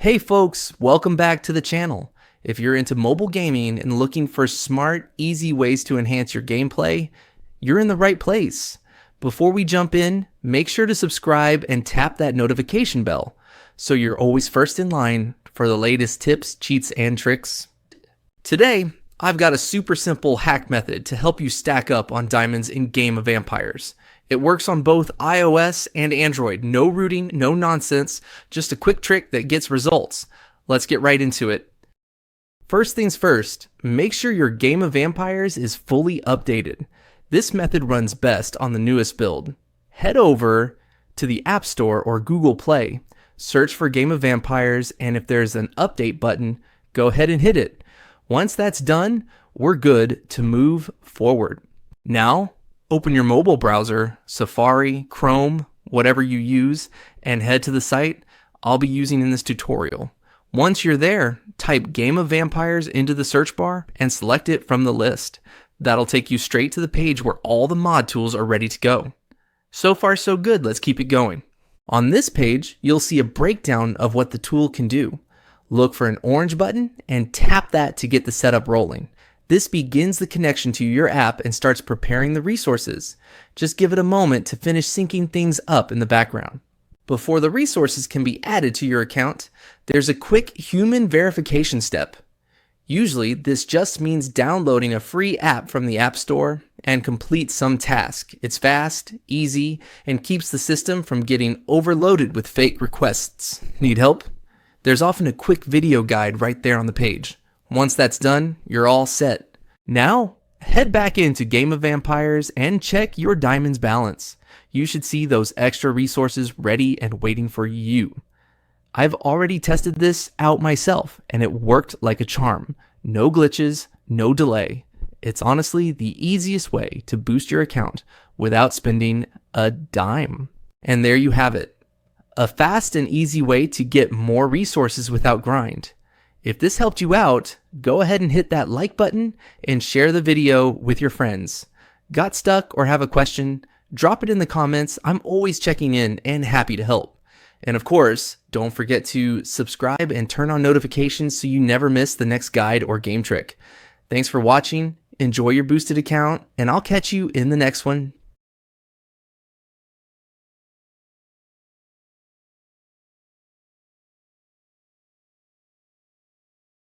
Hey folks, welcome back to the channel. If you're into mobile gaming and looking for smart, easy ways to enhance your gameplay, you're in the right place. Before we jump in, make sure to subscribe and tap that notification bell so you're always first in line for the latest tips, cheats, and tricks. Today, I've got a super simple hack method to help you stack up on diamonds in Game of Vampires. It works on both iOS and Android. No rooting, no nonsense, just a quick trick that gets results. Let's get right into it. First things first, make sure your Game of Vampires is fully updated. This method runs best on the newest build. Head over to the App Store or Google Play, search for Game of Vampires, and if there's an update button, go ahead and hit it. Once that's done, we're good to move forward. Now, open your mobile browser, Safari, Chrome, whatever you use, and head to the site I'll be using in this tutorial. Once you're there, type Game of Vampires into the search bar and select it from the list. That'll take you straight to the page where all the mod tools are ready to go. So far so good, let's keep it going. On this page, you'll see a breakdown of what the tool can do. Look for an orange button and tap that to get the setup rolling. This begins the connection to your app and starts preparing the resources. Just give it a moment to finish syncing things up in the background. Before the resources can be added to your account, there's a quick human verification step. Usually, this just means downloading a free app from the App Store and complete some task. It's fast, easy, and keeps the system from getting overloaded with fake requests. Need help? There's often a quick video guide right there on the page. Once that's done, you're all set. Now, head back into Game of Vampires and check your diamonds balance. You should see those extra resources ready and waiting for you. I've already tested this out myself, and it worked like a charm. No glitches, no delay. It's honestly the easiest way to boost your account without spending a dime. And there you have it. A fast and easy way to get more resources without grind. If this helped you out, go ahead and hit that like button and share the video with your friends. Got stuck or have a question? Drop it in the comments. I'm always checking in and happy to help. And of course, don't forget to subscribe and turn on notifications so you never miss the next guide or game trick. Thanks for watching. Enjoy your boosted account, and I'll catch you in the next one.